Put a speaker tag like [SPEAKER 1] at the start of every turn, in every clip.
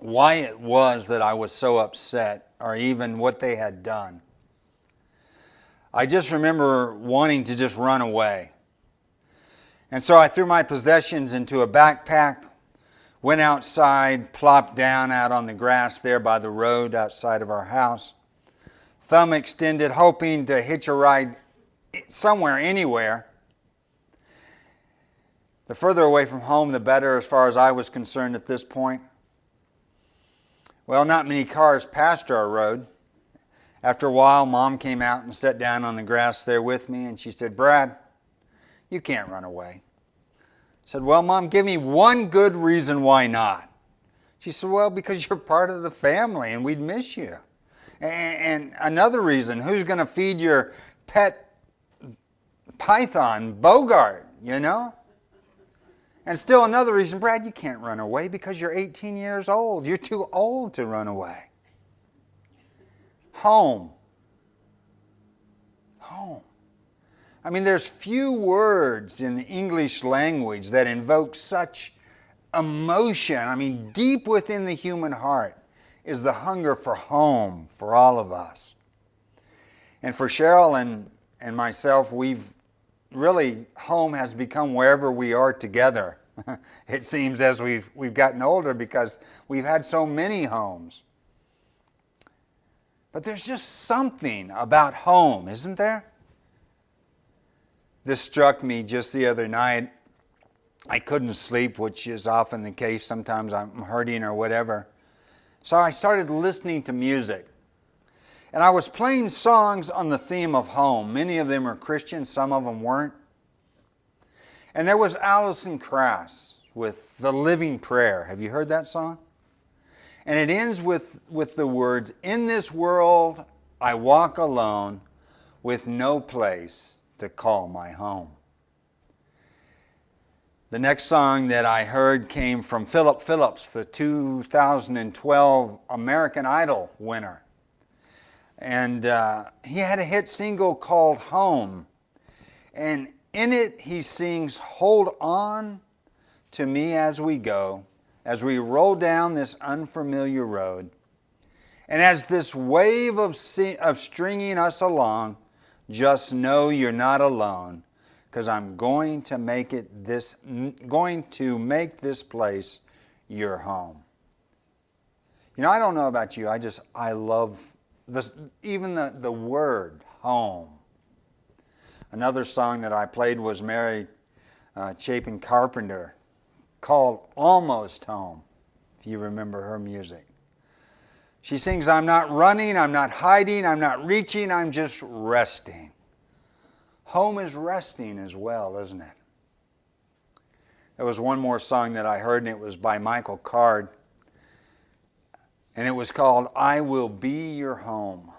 [SPEAKER 1] why it was that I was so upset or even what they had done. I just remember wanting to just run away. And so I threw my possessions into a backpack, went outside, plopped down out on the grass there by the road outside of our house, thumb extended, hoping to hitch a ride somewhere, anywhere. The further away from home, the better as far as I was concerned at this point. Well, not many cars passed our road. After a while, Mom came out and sat down on the grass there with me, and she said, "Brad, you can't run away." I said, "Well, Mom, give me one good reason why not." She said, "Well, because you're part of the family and we'd miss you. And another reason, who's going to feed your pet python, Bogart, you know? And still another reason, Brad, you can't run away because you're 18 years old. You're too old to run away." Home. Home. I mean, there's few words in the English language that invoke such emotion. I mean, deep within the human heart is the hunger for home for all of us. And for Cheryl and myself, we've really, home has become wherever we are together. It seems as we've gotten older because we've had so many homes. But there's just something about home, isn't there? This struck me just the other night. I couldn't sleep, which is often the case. Sometimes I'm hurting or whatever. So I started listening to music. And I was playing songs on the theme of home. Many of them are Christian, some of them weren't. And there was Alison Krauss with The Living Prayer. Have you heard that song? And it ends with the words, "In this world I walk alone with no place to call my home." The next song that I heard came from Philip Phillips, the 2012 American Idol winner. And he had a hit single called Home. And in it he sings, "Hold on to me as we go, as we roll down this unfamiliar road. And as this wave of stringing us along, just know you're not alone, because I'm going to make this place your home." You know, I don't know about you, I love this, even the word home. Another song that I played was Mary Chapin Carpenter, called Almost Home, if you remember her music. She sings, "I'm not running, I'm not hiding, I'm not reaching, I'm just resting." Home is resting as well, isn't it? There was one more song that I heard, and it was by Michael Card. And it was called, "I Will Be Your Home."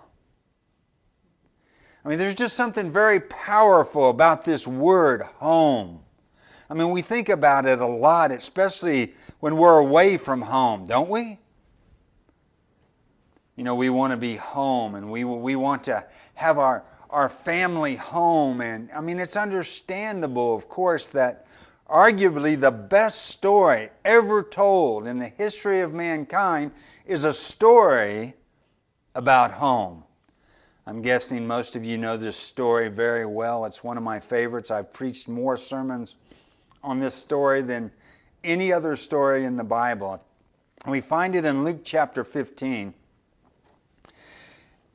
[SPEAKER 1] I mean, there's just something very powerful about this word, home. I mean, we think about it a lot, especially when we're away from home, don't we? You know, we want to be home, and we want to have our family home. And I mean, it's understandable, of course, that arguably the best story ever told in the history of mankind is a story about home. I'm guessing most of you know this story very well. It's one of my favorites. I've preached more sermons on this story than any other story in the Bible. We find it in Luke chapter 15.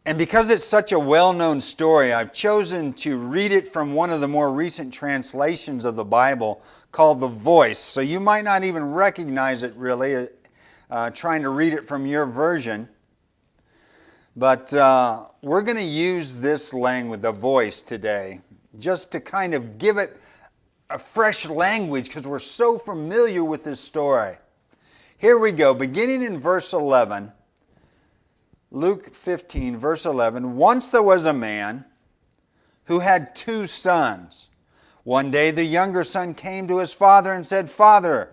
[SPEAKER 1] And because it's such a well-known story, I've chosen to read it from one of the more recent translations of the Bible called The Voice. So you might not even recognize it really, trying to read it from your version. But we're going to use this language, The Voice, today, just to kind of give it a fresh language because we're so familiar with this story. Here we go, beginning in verse 11. Luke 15, verse 11. "Once there was a man who had 2 sons. One day the younger son came to his father and said, 'Father,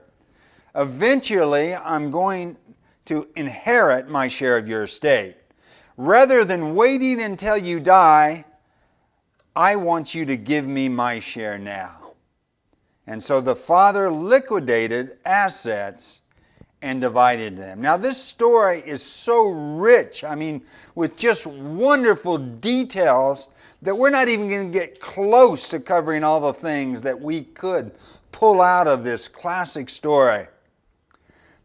[SPEAKER 1] eventually I'm going to inherit my share of your estate. Rather than waiting until you die, I want you to give me my share now.' And so the father liquidated assets and divided them. Now this story is so rich, with just wonderful details, that we're not even going to get close to covering all the things that we could pull out of this classic story.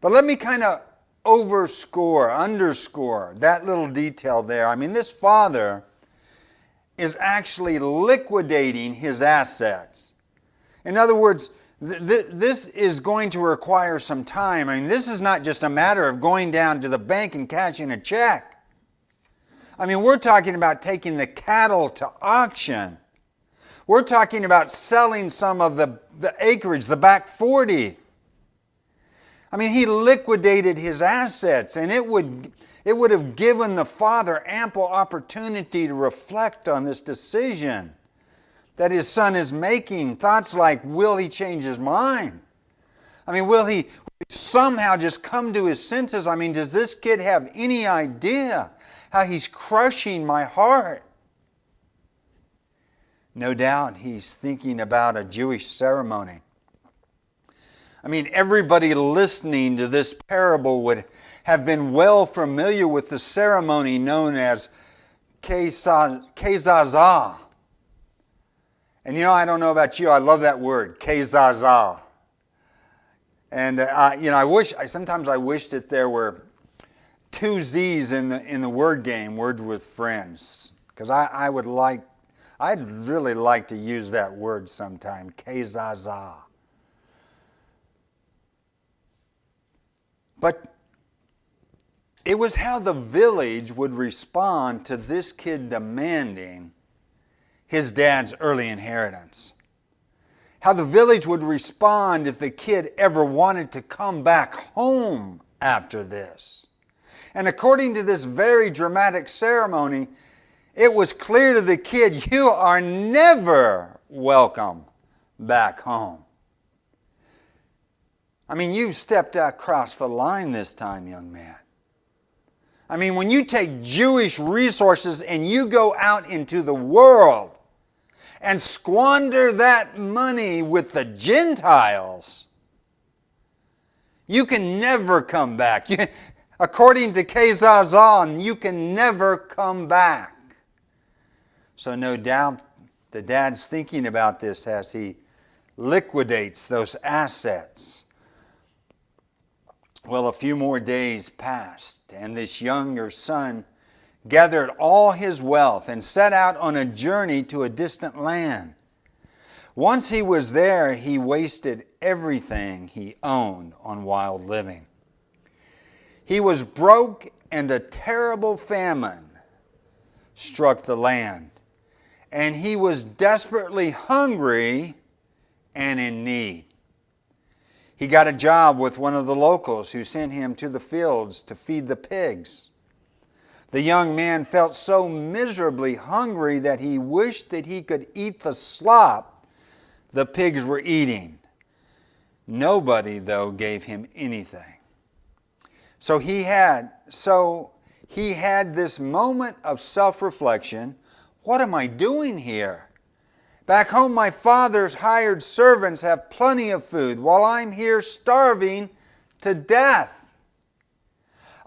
[SPEAKER 1] But let me kind of underscore that little detail there. This father is actually liquidating his assets. In other words, this is going to require some time. This is not just a matter of going down to the bank and cashing a check. We're talking about taking the cattle to auction. We're talking about selling some of the acreage, the back 40. He liquidated his assets, and it would have given the father ample opportunity to reflect on this decision that his son is making. Thoughts like, will he change his mind? Will he somehow just come to his senses? Does this kid have any idea how he's crushing my heart? No doubt he's thinking about a Jewish ceremony. Everybody listening to this parable would have been well familiar with the ceremony known as kezazah. And I don't know about you, I love that word, kezazah. And sometimes I wish that there were 2 Z's in the word game, Words with Friends, because I'd really like to use that word sometime, kezazah. But it was how the village would respond to this kid demanding his dad's early inheritance. How the village would respond if the kid ever wanted to come back home after this. And according to this very dramatic ceremony, it was clear to the kid, you are never welcome back home. You stepped across the line this time, young man. When you take Jewish resources and you go out into the world and squander that money with the Gentiles, you can never come back. According to Kezazah, you can never come back. So no doubt the dad's thinking about this as he liquidates those assets. Well, a few more days passed, and this younger son gathered all his wealth and set out on a journey to a distant land. Once he was there, he wasted everything he owned on wild living. He was broke, and a terrible famine struck the land, and he was desperately hungry and in need. He got a job with one of the locals who sent him to the fields to feed the pigs. The young man felt so miserably hungry that he wished that he could eat the slop the pigs were eating. Nobody, though, gave him anything. So he had this moment of self-reflection. What am I doing here? Back home, my father's hired servants have plenty of food, while I'm here starving to death.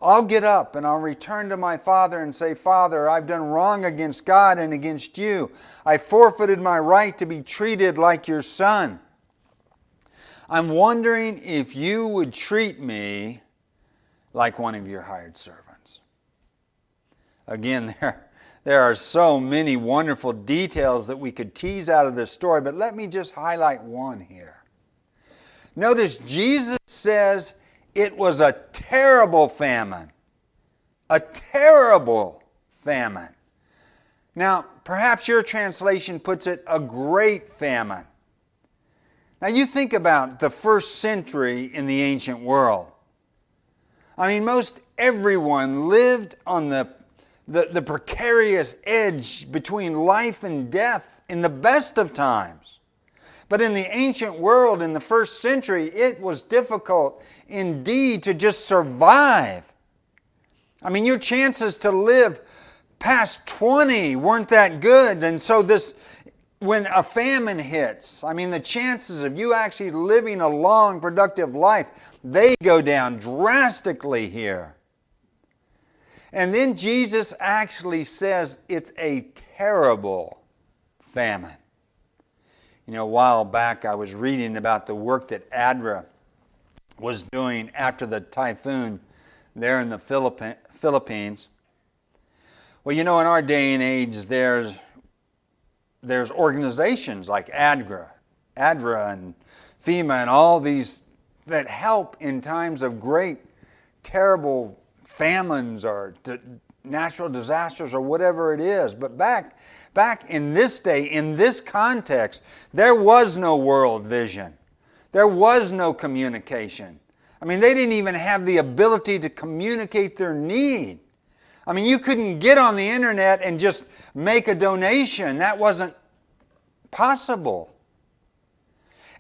[SPEAKER 1] I'll get up and I'll return to my father and say, Father, I've done wrong against God and against you. I forfeited my right to be treated like your son. I'm wondering if you would treat me like one of your hired servants. Again, there are so many wonderful details that we could tease out of this story, but let me just highlight one here. Notice Jesus says it was a terrible famine. A terrible famine. Now, perhaps your translation puts it a great famine. Now, you think about the first century in the ancient world. Most everyone lived on the precarious edge between life and death in the best of times. But in the ancient world, in the first century, it was difficult indeed to just survive. Your chances to live past 20 weren't that good. And so when a famine hits, the chances of you actually living a long, productive life, They go down drastically here. And then Jesus actually says it's a terrible famine. You know, a while back I was reading about the work that ADRA was doing after the typhoon there in the Philippines. Well, you know, in our day and age, there's organizations like ADRA and FEMA and all these that help in times of great, terrible famines or natural disasters or whatever it is. But back in this day, in this context, there was no world vision. There was no communication. I mean, they didn't even have the ability to communicate their need. I mean, you couldn't get on the internet and just make a donation. That wasn't possible.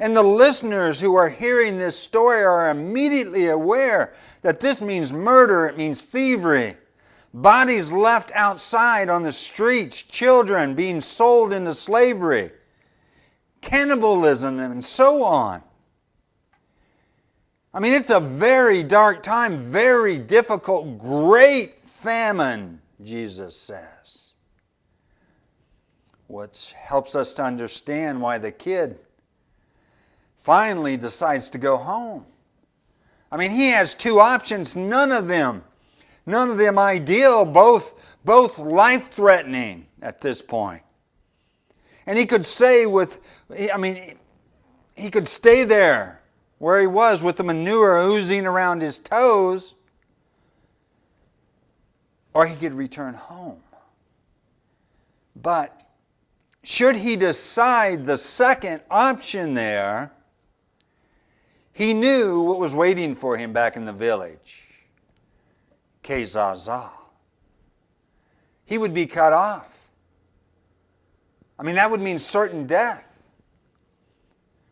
[SPEAKER 1] And the listeners who are hearing this story are immediately aware that this means murder, it means thievery, bodies left outside on the streets, children being sold into slavery, cannibalism, and so on. I mean, it's a very dark time, very difficult, great famine, Jesus says. Which helps us to understand why the kid finally decides to go home. I mean, he has two options, none of them ideal, both life-threatening at this point. And he could say he could stay there where he was with the manure oozing around his toes, or he could return home. But should he decide the second option there, he knew what was waiting for him back in the village. Kezaza. He would be cut off. I mean, that would mean certain death.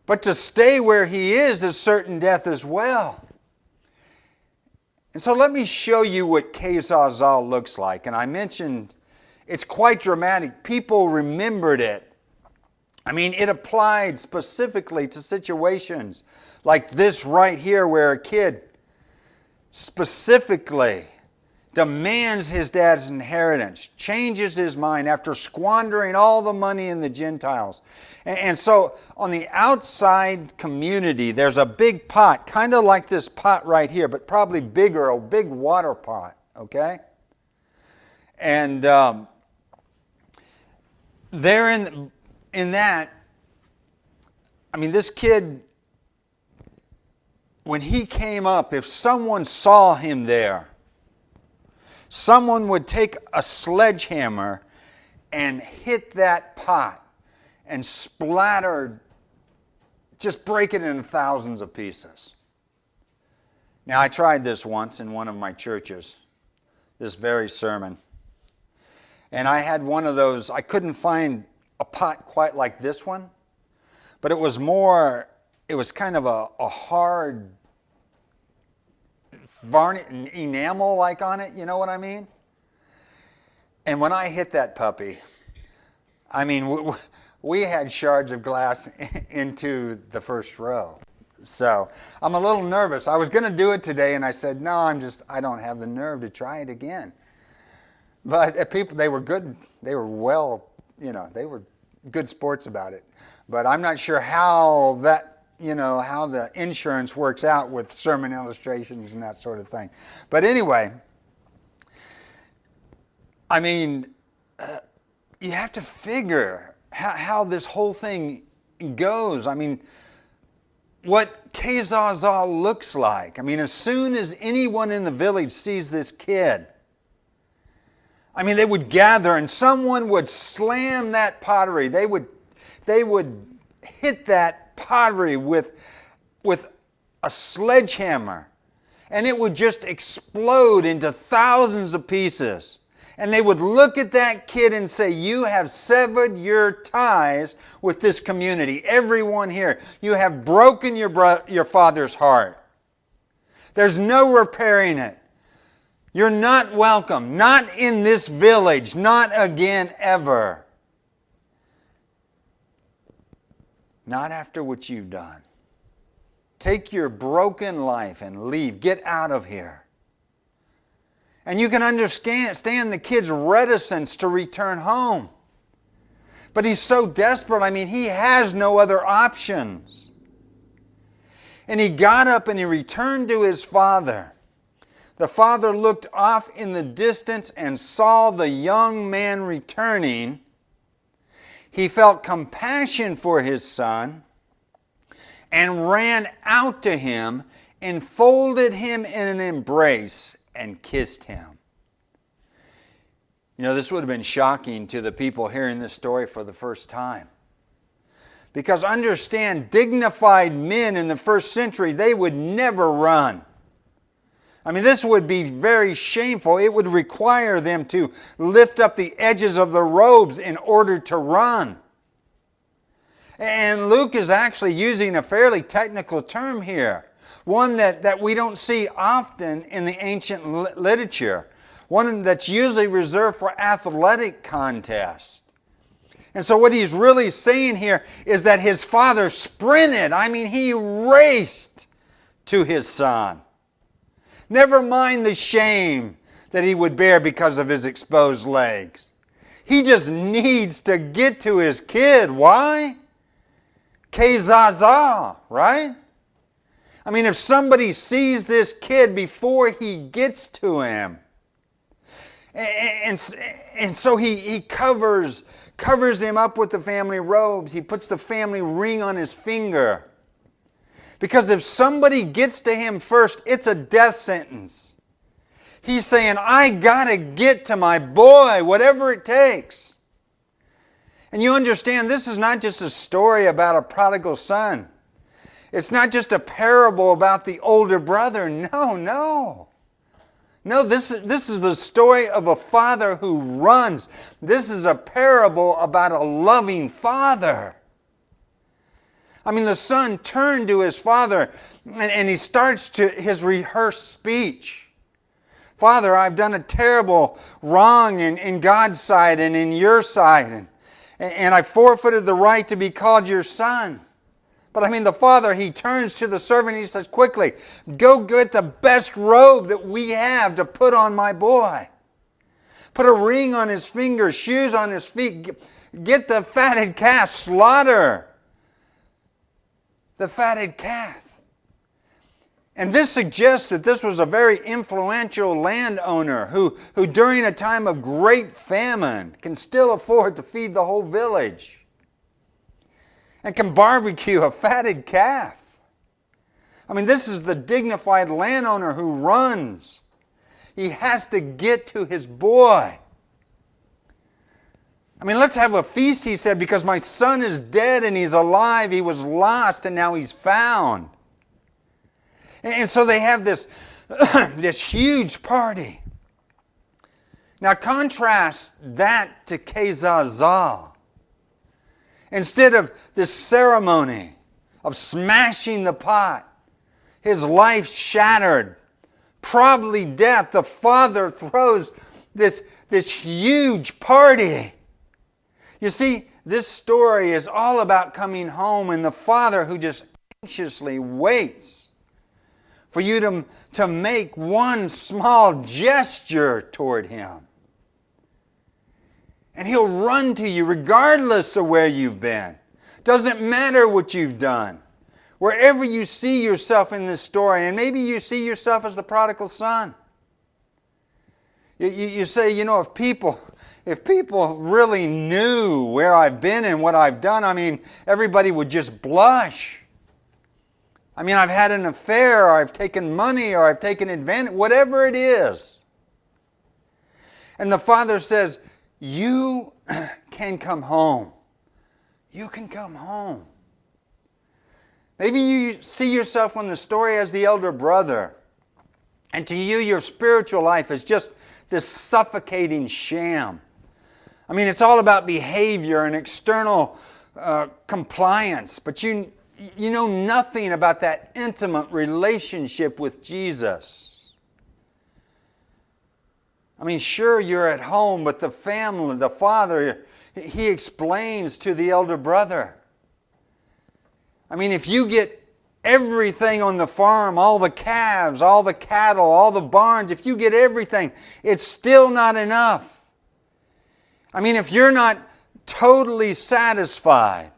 [SPEAKER 1] But to stay where he is certain death as well. And so let me show you what Kezaza looks like. And I mentioned it's quite dramatic. People remembered it. I mean, it applied specifically to situations like this right here, where a kid specifically demands his dad's inheritance, changes his mind after squandering all the money in the Gentiles. And so on the outside community, there's a big pot, kind of like this pot right here, but probably bigger, a big water pot, okay? And there in that, I mean, this kid, when he came up, if someone saw him there, someone would take a sledgehammer and hit that pot and splatter, just break it into thousands of pieces. Now, I tried this once in one of my churches, this very sermon. And I had one of those, I couldn't find a pot quite like this one, but it was kind of a hard varnish, enamel like on it, you know what I mean? And when I hit that puppy, I mean, we had shards of glass into the first row. So I'm a little nervous. I was going to do it today, and I said, no, I don't have the nerve to try it again. But people, they were good. They were they were good sports about it. But I'm not sure how how the insurance works out with sermon illustrations and that sort of thing. But anyway, I mean, you have to figure how this whole thing goes. I mean, what Kezaza looks like. I mean, as soon as anyone in the village sees this kid, I mean, they would gather and someone would slam that pottery. They would hit that pottery with a sledgehammer, and it would just explode into thousands of pieces. And they would look at that kid and say, you have severed your ties with this community. Everyone here, you have broken your father's heart. There's no repairing it. You're not welcome. Not in this village. Not again ever. Not after what you've done Take your broken life and leave. Get out of here. And you can understand the kid's reticence to return home. But he's so desperate, I mean, he has no other options. And he got up and he returned to his father. The father looked off in the distance and saw the young man returning. He felt compassion for his son and ran out to him and folded him in an embrace and kissed him. You know, this would have been shocking to the people hearing this story for the first time. Because understand, dignified men in the first century, they would never run. I mean, this would be very shameful. It would require them to lift up the edges of the robes in order to run. And Luke is actually using a fairly technical term here, one that we don't see often in the ancient literature, one that's usually reserved for athletic contests. And so what he's really saying here is that his father sprinted. I mean, he raced to his son. Never mind the shame that he would bear because of his exposed legs. He just needs to get to his kid. Why? Kezaza, right? I mean, if somebody sees this kid before he gets to him, and so he covers him up with the family robes. He puts the family ring on his finger. Because if somebody gets to him first, it's a death sentence. He's saying, I got to get to my boy, whatever it takes. And you understand, this is not just a story about a prodigal son. It's not just a parable about the older brother. No, this is the story of a father who runs. This is a parable about a loving father. I mean, the son turned to his father and he starts to his rehearsed speech. Father, I've done a terrible wrong in God's sight and in your sight. And I forfeited the right to be called your son. But I mean, the father, he turns to the servant and he says, quickly, go get the best robe that we have to put on my boy. Put a ring on his finger, shoes on his feet. Get the fatted calf, slaughter the fatted calf. And this suggests that this was a very influential landowner who during a time of great famine can still afford to feed the whole village. And can barbecue a fatted calf. I mean, this is the dignified landowner who runs. He has to get to his boy. I mean, let's have a feast, he said, because my son is dead and he's alive. He was lost and now he's found. And so they have this, this huge party. Now contrast that to Kezaza. Instead of this ceremony of smashing the pot, his life shattered, probably death, the father throws this huge party. You see, this story is all about coming home and the father who just anxiously waits for you to make one small gesture toward him. And he'll run to you regardless of where you've been. Doesn't matter what you've done. Wherever you see yourself in this story, and maybe you see yourself as the prodigal son. You say, you know, if people really knew where I've been and what I've done, I mean, everybody would just blush. I mean, I've had an affair, or I've taken money, or I've taken advantage, whatever it is. And the father says, you can come home. You can come home. Maybe you see yourself in the story as the elder brother. And to you, your spiritual life is just this suffocating sham. I mean, it's all about behavior and external compliance. But you know nothing about that intimate relationship with Jesus. I mean, sure, you're at home, but the family, the father, he explains to the elder brother. I mean, if you get everything on the farm, all the calves, all the cattle, all the barns, if you get everything, it's still not enough. I mean, if you're not totally satisfied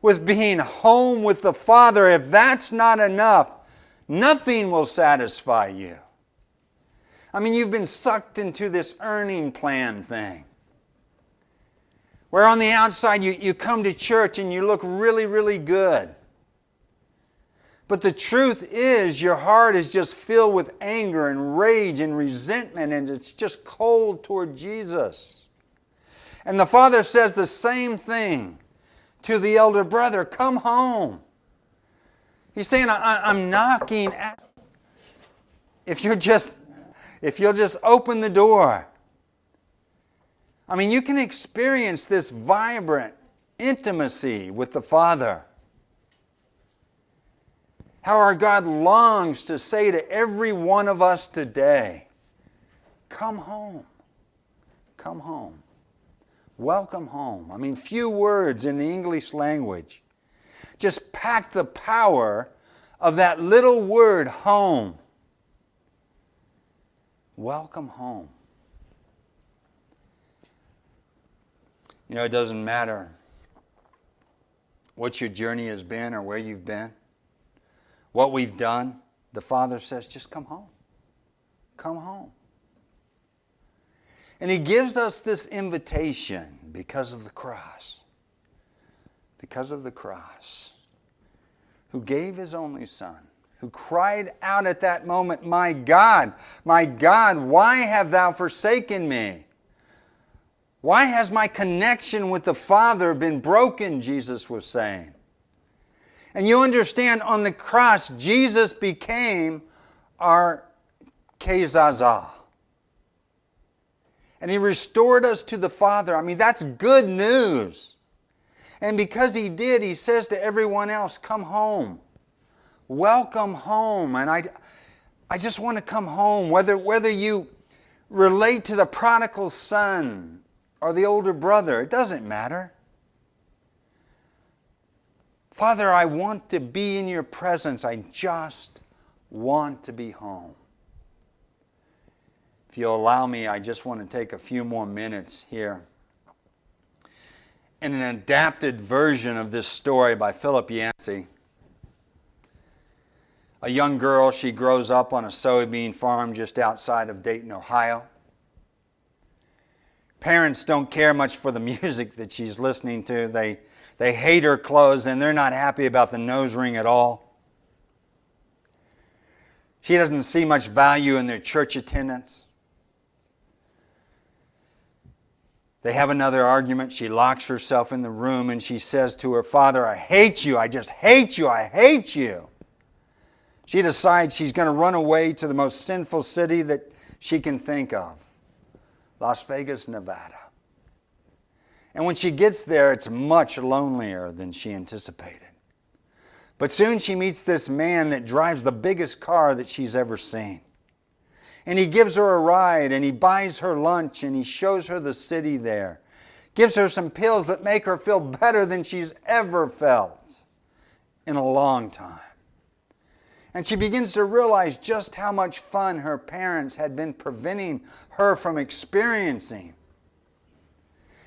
[SPEAKER 1] with being home with the Father, if that's not enough, nothing will satisfy you. I mean, you've been sucked into this earning plan thing, where on the outside you come to church and you look really, really good. But the truth is, your heart is just filled with anger and rage and resentment, and it's just cold toward Jesus. And the Father says the same thing to the elder brother. Come home. He's saying, I'm knocking at you. If you'll just open the door. I mean, you can experience this vibrant intimacy with the Father. How our God longs to say to every one of us today, come home. Come home. Welcome home. I mean, few words in the English language just pack the power of that little word, home. Welcome home. You know, it doesn't matter what your journey has been or where you've been, what we've done. The Father says, just come home. Come home. And He gives us this invitation because of the cross. Because of the cross. Who gave His only Son. Who cried out at that moment, my God, why have Thou forsaken me? Why has my connection with the Father been broken, Jesus was saying. And you understand, on the cross, Jesus became our Kezaza. And He restored us to the Father. I mean, that's good news. And because He did, He says to everyone else, come home. Welcome home. And I just want to come home. Whether you relate to the prodigal son or the older brother, it doesn't matter. Father, I want to be in Your presence. I just want to be home. If you'll allow me, I just want to take a few more minutes here. In an adapted version of this story by Philip Yancey, a young girl, she grows up on a soybean farm just outside of Dayton, Ohio. Parents don't care much for the music that she's listening to. They hate her clothes, and they're not happy about the nose ring at all. She doesn't see much value in their church attendance. They have another argument. She locks herself in the room and she says to her father, I hate you. I just hate you. I hate you. She decides she's going to run away to the most sinful city that she can think of, Las Vegas, Nevada. And when she gets there, it's much lonelier than she anticipated. But soon she meets this man that drives the biggest car that she's ever seen. And he gives her a ride, and he buys her lunch, and he shows her the city there. Gives her some pills that make her feel better than she's ever felt in a long time. And she begins to realize just how much fun her parents had been preventing her from experiencing.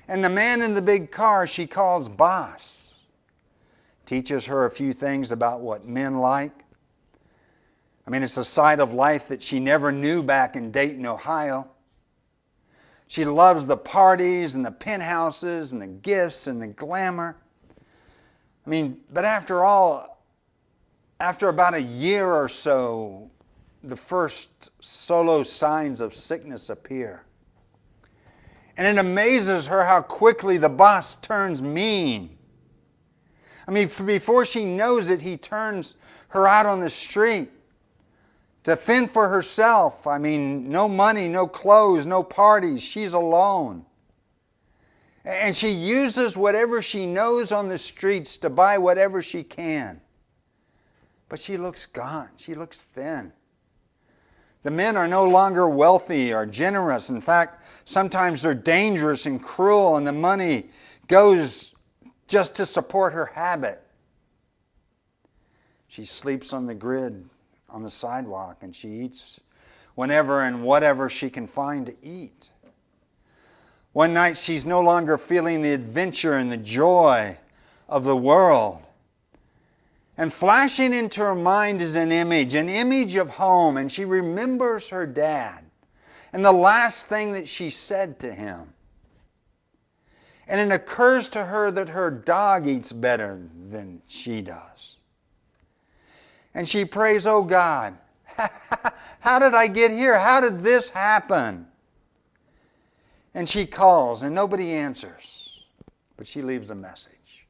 [SPEAKER 1] And the man in the big car she calls boss. Teaches her a few things about what men like. I mean, it's a side of life that she never knew back in Dayton, Ohio. She loves the parties and the penthouses and the gifts and the glamour. I mean, but after all, after about a year or so, the first solo signs of sickness appear. And it amazes her how quickly the boss turns mean. I mean, before she knows it, he turns her out on the street to fend for herself. I mean, no money, no clothes, no parties. She's alone. And she uses whatever she knows on the streets to buy whatever she can. But she looks gaunt. She looks thin. The men are no longer wealthy or generous. In fact, sometimes they're dangerous and cruel, and the money goes just to support her habit. She sleeps on the grid on the sidewalk, and she eats whenever and whatever she can find to eat. One night she's no longer feeling the adventure and the joy of the world. And flashing into her mind is an image of home, and she remembers her dad and the last thing that she said to him. And it occurs to her that her dog eats better than she does. And she prays, "Oh God, how did I get here? How did this happen?" And she calls and nobody answers, but she leaves a message.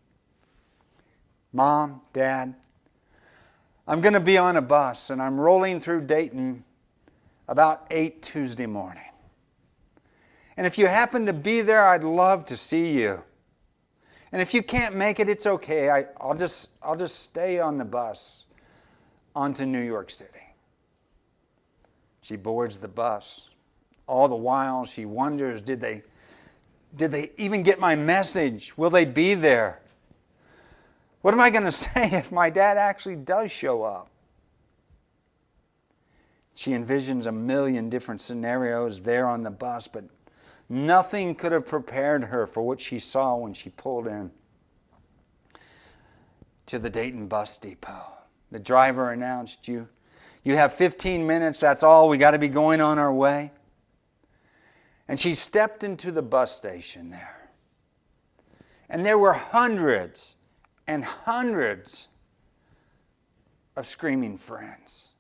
[SPEAKER 1] "Mom, Dad, I'm going to be on a bus and I'm rolling through Dayton about 8 Tuesday morning. And if you happen to be there, I'd love to see you. And if you can't make it, it's okay. I'll just stay on the bus onto New York City." She boards the bus. All the while she wonders, did they even get my message? Will they be there? What am I going to say if my dad actually does show up? She envisions a million different scenarios there on the bus, but nothing could have prepared her for what she saw when she pulled in to the Dayton bus depot. The driver announced, you have 15 minutes, that's all, we got to be going on our way. And she stepped into the bus station there. And there were hundreds and hundreds of screaming friends.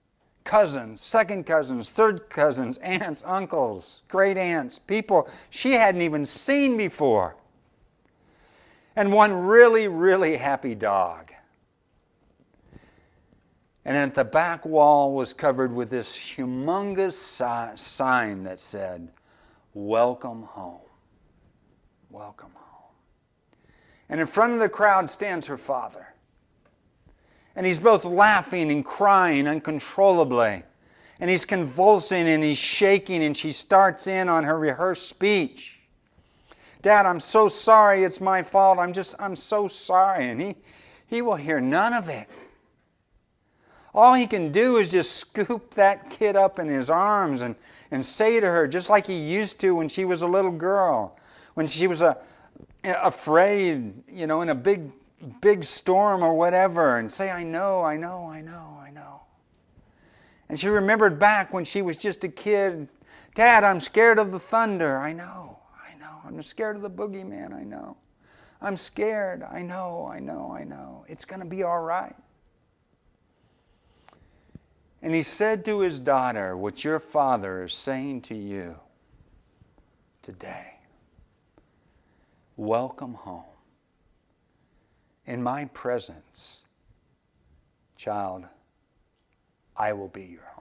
[SPEAKER 1] Cousins, second cousins, third cousins, aunts, uncles, great aunts, people she hadn't even seen before. And one really, really happy dog. And at the back wall was covered with this humongous sign that said, "Welcome home. Welcome home." And in front of the crowd stands her father. And he's both laughing and crying uncontrollably. And he's convulsing and he's shaking, and she starts in on her rehearsed speech. "Dad, I'm so sorry. It's my fault. I'm so sorry." And he will hear none of it. All he can do is just scoop that kid up in his arms and say to her, just like he used to when she was a little girl, when she was afraid, in a big storm or whatever, and say, "I know, I know, I know, I know." And she remembered back when she was just a kid. "Dad, I'm scared of the thunder." "I know, I know. I'm scared of the boogeyman." "I know. I'm scared. I know, I know, I know. It's going to be all right." And he said to his daughter what your father is saying to you today. Welcome home. In my presence, child, I will be your home.